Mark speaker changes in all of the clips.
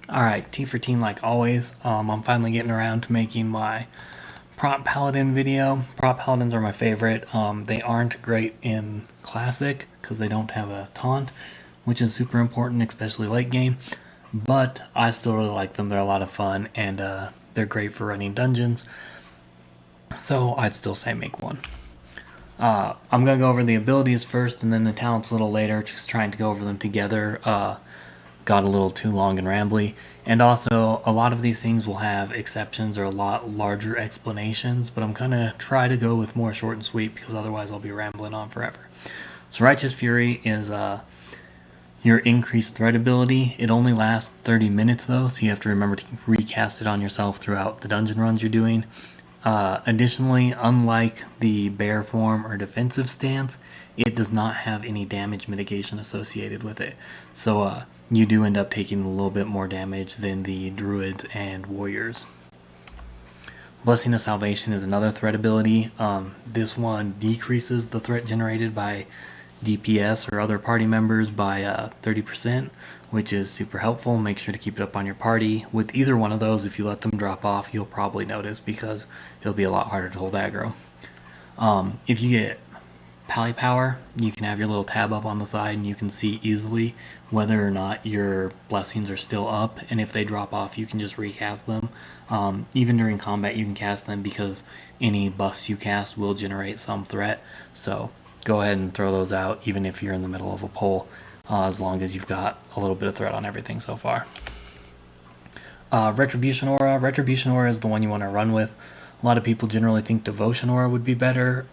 Speaker 1: Alright, T for teen like always. I'm finally getting around to making my Prot Paladin video. Prot Paladins are my favorite. They aren't great in Classic because they don't have a taunt, which is super important, especially late game. But I still really like them. They're a lot of fun, and they're great for running dungeons. So I'd still say make one. I'm going to go over the abilities first and then the talents a little later, just trying to go over them together. Got a little too long and rambly. And also, a lot of these things will have exceptions or a lot larger explanations, but I'm going to try to go with more short and sweet because otherwise I'll be rambling on forever. So Righteous Fury is your increased threat ability. It only lasts 30 minutes though, so you have to remember to recast it on yourself throughout the dungeon runs you're doing. Additionally, unlike the bear form or defensive stance, it does not have any damage mitigation associated with it. So you do end up taking a little bit more damage than the druids and warriors. Blessing of Salvation is another threat ability. This one decreases the threat generated by DPS or other party members by 30%, which is super helpful. Make sure to keep it up on your party. With either one of those, if you let them drop off, you'll probably notice because it'll be a lot harder to hold aggro. If you get Pally Power, you can have your little tab up on the side and you can see easily whether or not your blessings are still up, and if they drop off you can just recast them. Even during combat you can cast them because any buffs you cast will generate some threat, so go ahead and throw those out even if you're in the middle of a pull, as long as you've got a little bit of threat on everything so far. Retribution Aura. Retribution Aura is the one you want to run with. A lot of people generally think Devotion Aura would be better.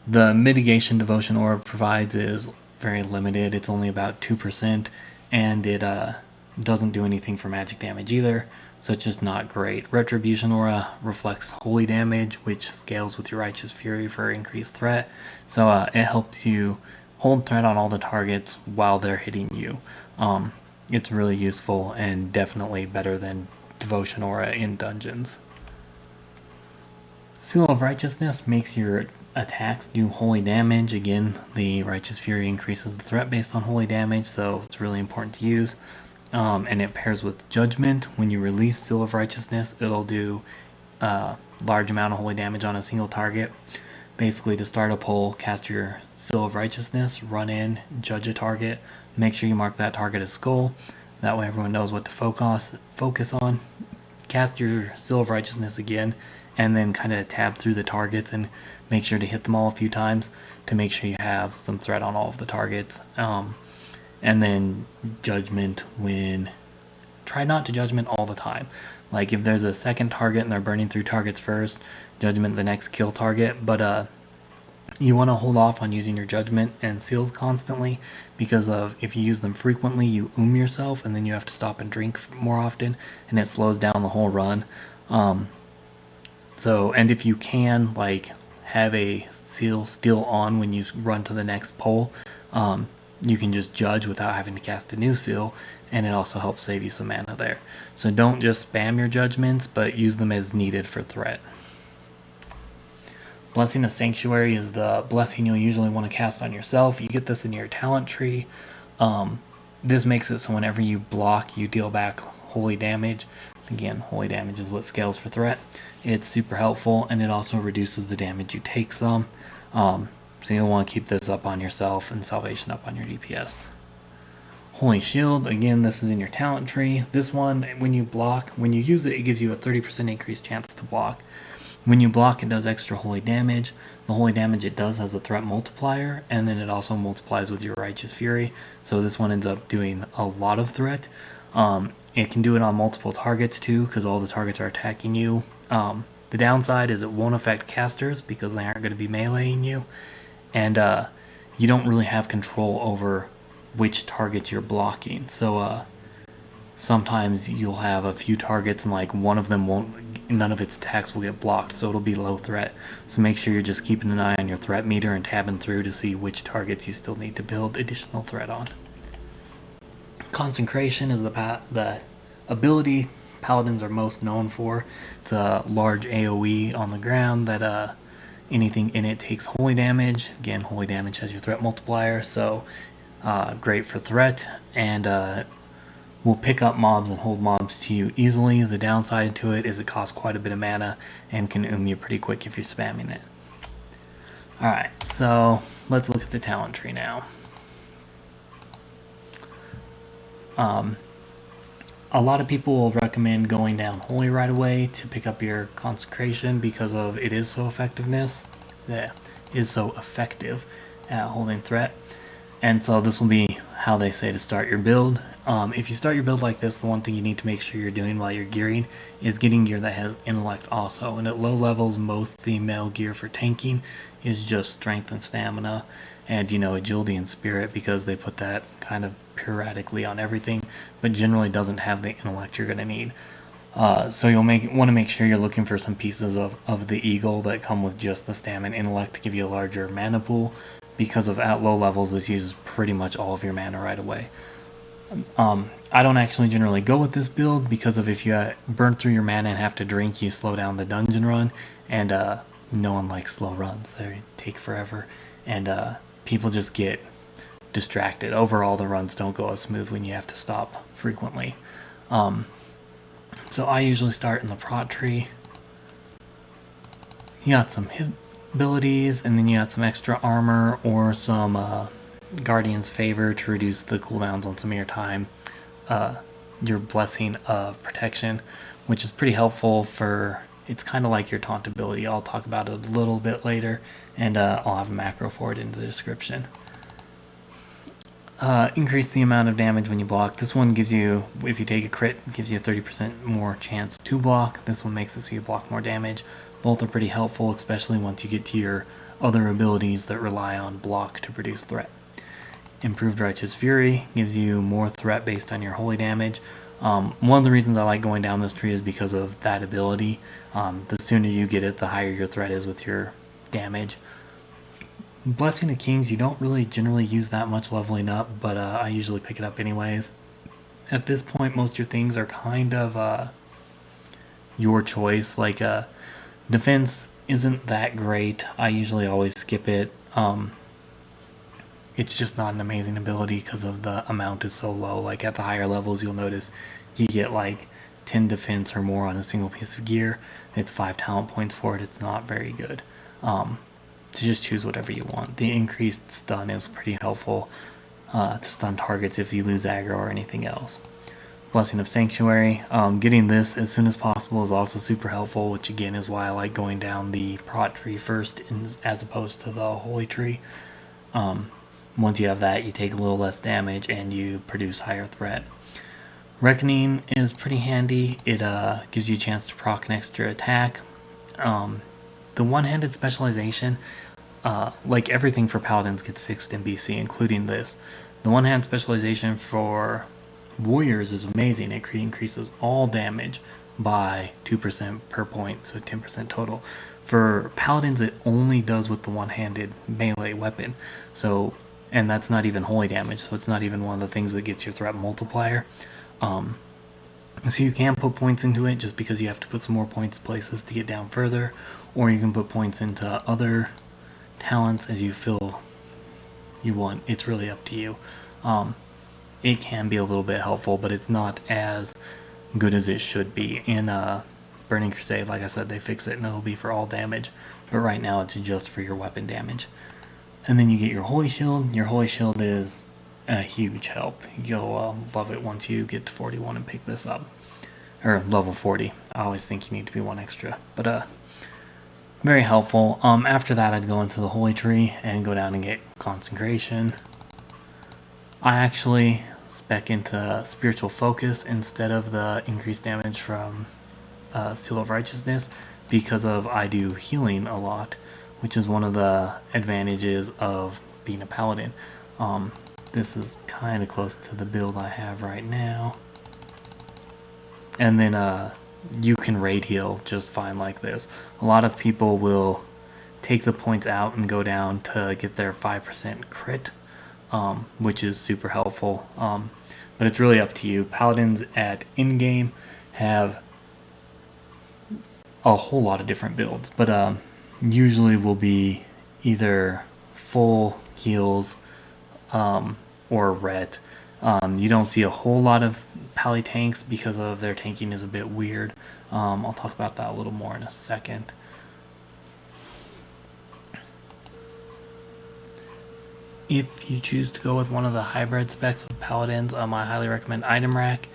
Speaker 1: The mitigation Devotion Aura provides is very limited. It's only about 2%, and it doesn't do anything for magic damage either, so it's just not great. Retribution Aura reflects holy damage, which scales with your Righteous Fury for increased threat, so it helps you hold threat on all the targets while they're hitting you. It's really useful and definitely better than Devotion Aura in dungeons. Seal of Righteousness makes your attacks do holy damage. Again, the Righteous Fury increases the threat based on holy damage, so it's really important to use. And it pairs with Judgment. When you release Seal of Righteousness, it'll do a large amount of holy damage on a single target. Basically, to start a pull, cast your Seal of Righteousness, run in, judge a target, make sure you mark that target as skull. That way everyone knows what to focus on. Cast your Seal of Righteousness again, and then kind of tab through the targets and make sure to hit them all a few times to make sure you have some threat on all of the targets. And then Judgment try not to Judgment all the time. Like if there's a second target and they're burning through targets first, Judgment the next kill target, but you want to hold off on using your Judgment and Seals constantly, because if you use them frequently you yourself and then you have to stop and drink more often and it slows down the whole run. And if you can have a seal still on when you run to the next pole, you can just judge without having to cast a new seal, and it also helps save you some mana there. So don't just spam your judgments, but use them as needed for threat. Blessing of Sanctuary is the blessing you'll usually want to cast on yourself. You get this in your talent tree. This makes it so whenever you block, you deal back holy damage. Again, holy damage is what scales for threat. It's super helpful, and it also reduces the damage you take some. So you'll want to keep this up on yourself and Salvation up on your DPS. Holy Shield, again, this is in your talent tree. This one, when you use it, it gives you a 30% increased chance to block. When you block, it does extra holy damage. The holy damage it does has a threat multiplier, and then it also multiplies with your Righteous Fury. So this one ends up doing a lot of threat. It can do it on multiple targets too, because all the targets are attacking you. The downside is it won't affect casters because they aren't going to be meleeing you, and you don't really have control over which targets you're blocking. So sometimes you'll have a few targets and one of them none of its attacks will get blocked, so it'll be low threat. So make sure you're just keeping an eye on your threat meter and tabbing through to see which targets you still need to build additional threat on. Consecration is the ability paladins are most known for. It's a large AoE on the ground that anything in it takes holy damage. Again, holy damage has your threat multiplier, so great for threat. And will pick up mobs and hold mobs to you easily. The downside to it is it costs quite a bit of mana and can you pretty quick if you're spamming it. Alright, so let's look at the talent tree now. A lot of people will recommend going down Holy right away to pick up your Consecration because of it is so effective at holding threat. And so this will be how they say to start your build. If you start your build like this, the one thing you need to make sure you're doing while you're gearing is getting gear that has intellect also. And at low levels, most female gear for tanking is just strength and stamina and, you know, agility and spirit, because they put that kind of periodically on everything, but generally doesn't have the intellect you're going to need. So you'll want to make sure you're looking for some pieces of the eagle that come with just the stamina and intellect to give you a larger mana pool, because of at low levels this uses pretty much all of your mana right away. I don't actually generally go with this build because of if you burn through your mana and have to drink, you slow down the dungeon run, and no one likes slow runs. They take forever, and people just get distracted. Overall, the runs don't go as smooth when you have to stop frequently. So I usually start in the Prot tree. You got some hit abilities, and then you got some extra armor or some Guardian's Favor to reduce the cooldowns on some of your time. Your Blessing of Protection, which is pretty helpful for, it's kind of like your taunt ability. I'll talk about it a little bit later, and I'll have a macro for it in the description. Increase the amount of damage when you block. This one gives you, if you take a crit, gives you a 30% more chance to block. This one makes it so you block more damage. Both are pretty helpful, especially once you get to your other abilities that rely on block to produce threat. Improved Righteous Fury gives you more threat based on your holy damage. One of the reasons I like going down this tree is because of that ability. The sooner you get it, the higher your threat is with your damage. Blessing of Kings, you don't really generally use that much leveling up, but I usually pick it up anyways. At this point, most of your things are kind of your choice. Like defense isn't that great. I usually always skip it. It's just not an amazing ability because of the amount is so low. Like at the higher levels, you'll notice you get like 10 defense or more on a single piece of gear. It's 5 talent points for it. It's not very good. To just choose whatever you want. The increased stun is pretty helpful to stun targets if you lose aggro or anything else. Blessing of Sanctuary. Getting this as soon as possible is also super helpful, which again is why I like going down the Prot tree first as opposed to the Holy tree. Once you have that, you take a little less damage and you produce higher threat. Reckoning is pretty handy. It gives you a chance to proc an extra attack. The one-handed specialization, like everything for paladins gets fixed in BC, including this. The one-hand specialization for warriors is amazing. It increases all damage by 2% per point, so 10% total. For paladins, it only does with the one-handed melee weapon. So, and that's not even holy damage, so it's not even one of the things that gets your threat multiplier. So you can put points into it just because you have to put some more points places to get down further, or you can put points into other talents as you feel you want. It's really up to you. It can be a little bit helpful, but it's not as good as it should be. In Burning Crusade, like I said, they fix it and it'll be for all damage, but right now it's just for your weapon damage. And then you get your Holy Shield. Your Holy Shield is a huge help. You'll love it once you get to 41 and pick this up, or level 40. I always think you need to be one extra, but very helpful. After that, I'd go into the Holy Tree and go down and get Consecration. I actually spec into Spiritual Focus instead of the increased damage from Seal of Righteousness, because of I do healing a lot, which is one of the advantages of being a paladin. This is kind of close to the build I have right now. And then you can raid heal just fine like this. A lot of people will take the points out and go down to get their 5% crit, which is super helpful. But it's really up to you. Paladins at in-game have a whole lot of different builds, but usually will be either full heals or ret. You don't see a whole lot of Pally tanks because of their tanking is a bit weird. I'll talk about that a little more in a second. If you choose to go with one of the hybrid specs with paladins, I highly recommend item rack.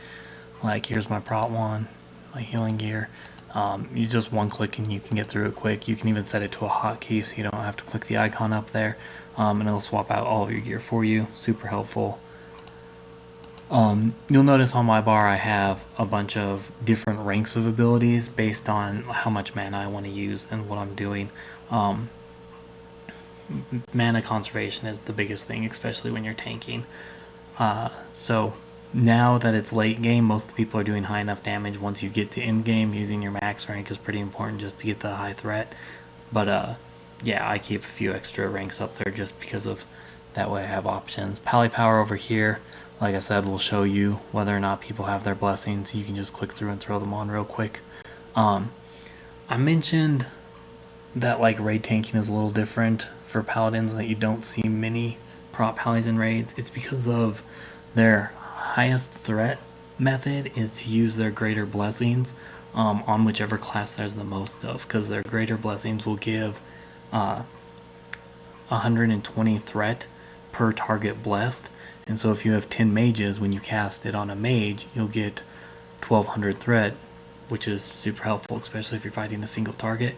Speaker 1: Like here's my prot one, my healing gear. You just one click and you can get through it quick. You can even set it to a hotkey so you don't have to click the icon up there, and it'll swap out all of your gear for you. Super helpful. You'll notice on my bar I have a bunch of different ranks of abilities based on how much mana I want to use and what I'm doing. Mana conservation is the biggest thing, especially when you're tanking. So now that it's late game, most of the people are doing high enough damage. Once you get to end game, using your max rank is pretty important just to get the high threat. But yeah, I keep a few extra ranks up there just because of that way I have options. Pally power over here, like I said, will show you whether or not people have their blessings. You can just click through and throw them on real quick. I mentioned that like raid tanking is a little different for paladins, that you don't see many prot pallies in raids. It's because of their highest threat method is to use their greater blessings on whichever class there's the most of, because their greater blessings will give 120 threat per target blessed. And so if you have 10 mages, when you cast it on a mage, you'll get 1200 threat, which is super helpful, especially if you're fighting a single target.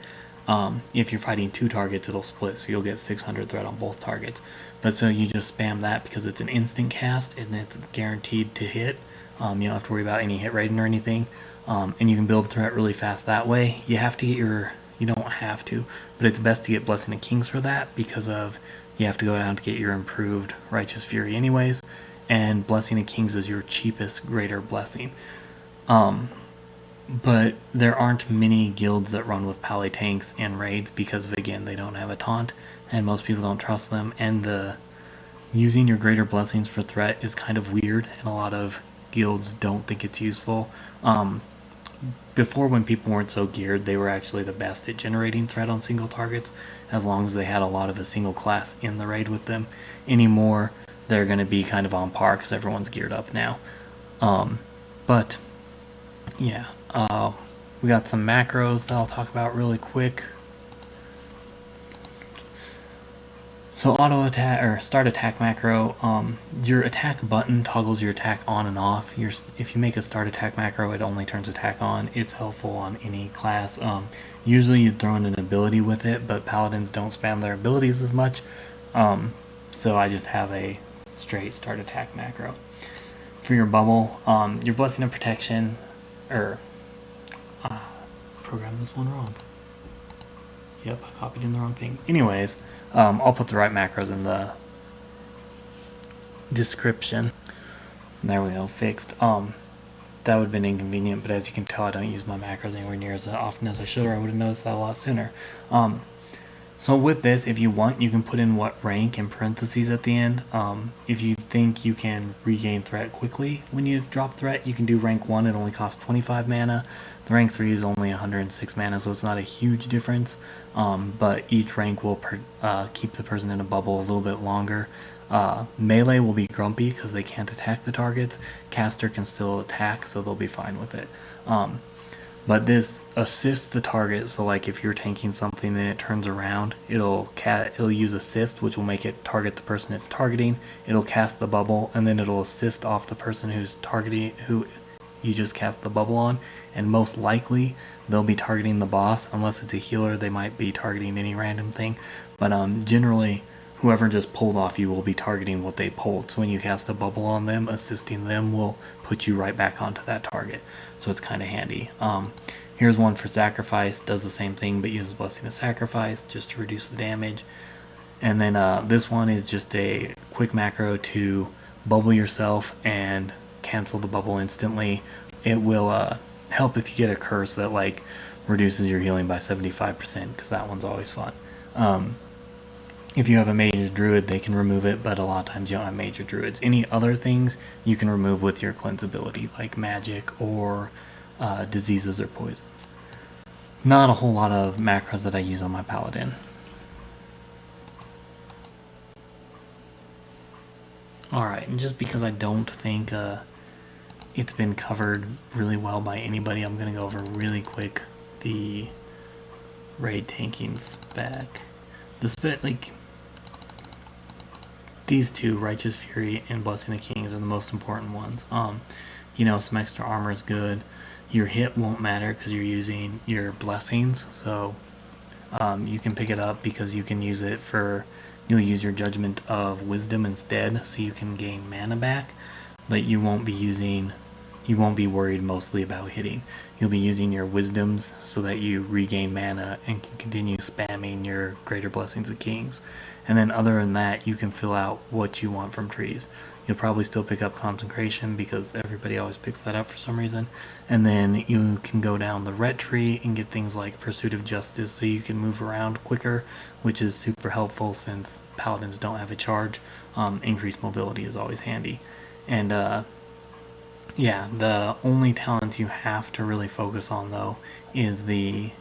Speaker 1: If you're fighting two targets, it'll split, so you'll get 600 threat on both targets. But so you just spam that because it's an instant cast and it's guaranteed to hit. You don't have to worry about any hit rating or anything. And you can build threat really fast that way. You have to get your, you don't have to, but it's best to get Blessing of Kings for that because of, you have to go down to get your improved Righteous Fury anyways. And Blessing of Kings is your cheapest greater blessing. But there aren't many guilds that run with Pally tanks and raids because of, again, they don't have a taunt and most people don't trust them, and the using your greater blessings for threat is kind of weird and a lot of guilds don't think it's useful. Before, when people weren't so geared, they were actually the best at generating threat on single targets as long as they had a lot of a single class in the raid with them. Anymore, they're going to be kind of on par because everyone's geared up now. But yeah, we got some macros that I'll talk about really quick. So auto attack or start attack macro, your attack button toggles your attack on and off. If you make a start attack macro, it only turns attack on. It's helpful on any class. Usually you'd throw in an ability with it, but paladins don't spam their abilities as much. So I just have a straight start attack macro. For your bubble, your blessing of protection, programmed this one wrong. Yep, I copied in the wrong thing. Anyways, I'll put the right macros in the description. There we go, fixed. That would have been inconvenient, but as you can tell, I don't use my macros anywhere near as often as I should, or I would have noticed that a lot sooner. So with this, if you want, you can put in what rank in parentheses at the end. If you think you can regain threat quickly when you drop threat, you can do rank 1, it only costs 25 mana. The rank 3 is only 106 mana, so it's not a huge difference. But each rank will keep the person in a bubble a little bit longer. Melee will be grumpy because they can't attack the targets. Caster can still attack, so they'll be fine with it. But this assists the target, so like if you're tanking something and it turns around, it'll use assist, which will make it target the person it's targeting. It'll cast the bubble, and then it'll assist off the person who's targeting, who you just cast the bubble on, and most likely they'll be targeting the boss. Unless it's a healer, they might be targeting any random thing, but generally whoever just pulled off you will be targeting what they pulled. So when you cast a bubble on them, assisting them will put you right back onto that target. So it's kind of handy. Here's one for sacrifice, does the same thing but uses blessing of sacrifice just to reduce the damage. And then this one is just a quick macro to bubble yourself and cancel the bubble instantly. It will help if you get a curse that like reduces your healing by 75%, because that one's always fun. If you have a mage druid, they can remove it, but a lot of times you don't have mage or druids. Any other things you can remove with your cleanse ability, like magic or diseases or poisons. Not a whole lot of macros that I use on my paladin. Alright, and just because I don't think it's been covered really well by anybody, I'm going to go over really quick the raid tanking spec. The spec, like, these two, Righteous Fury and Blessing the Kings, are the most important ones. You know, some extra armor is good. Your hit won't matter because you're using your blessings, so you can pick it up because you can use it for, you'll use your Judgment of Wisdom instead, so you can gain mana back, but you won't be worried mostly about hitting. You'll be using your wisdoms so that you regain mana and can continue spamming your Greater Blessings of Kings. And then other than that, you can fill out what you want from trees. You'll probably still pick up Consecration because everybody always picks that up for some reason. And then you can go down the ret tree and get things like Pursuit of Justice so you can move around quicker, which is super helpful since paladins don't have a charge. Increased mobility is always handy. And yeah, the only talents you have to really focus on, though, is the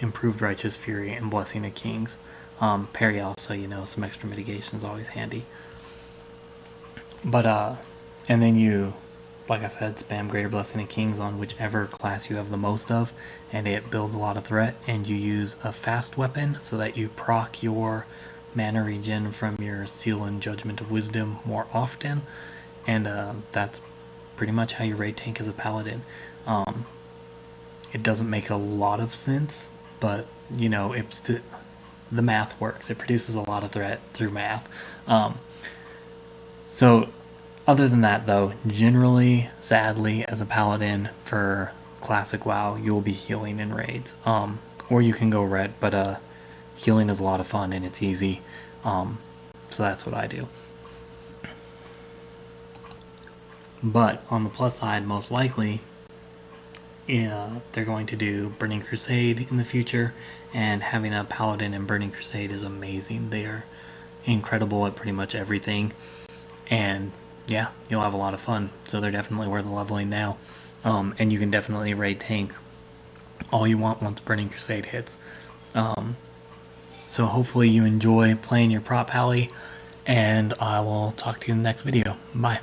Speaker 1: improved Righteous Fury and Blessing of Kings. Parry also, you know, some extra mitigation is always handy. But, and then you, like I said, spam Greater Blessing of Kings on whichever class you have the most of, and it builds a lot of threat, and you use a fast weapon so that you proc your mana regen from your Seal and Judgment of Wisdom more often, and that's pretty much how you raid tank as a paladin. It doesn't make a lot of sense, but you know, the math works. It produces a lot of threat through math. So other than that, though, generally, sadly, as a paladin for classic WoW, you'll be healing in raids, or you can go ret, but healing is a lot of fun and it's easy, so that's what I do. But on the plus side, most likely, they're going to do Burning Crusade in the future, and having a paladin in Burning Crusade is amazing. They are incredible at pretty much everything, and yeah, you'll have a lot of fun. So they're definitely worth leveling now, and you can definitely raid tank all you want once Burning Crusade hits. So hopefully you enjoy playing your Prot Pally, and I will talk to you in the next video. Bye.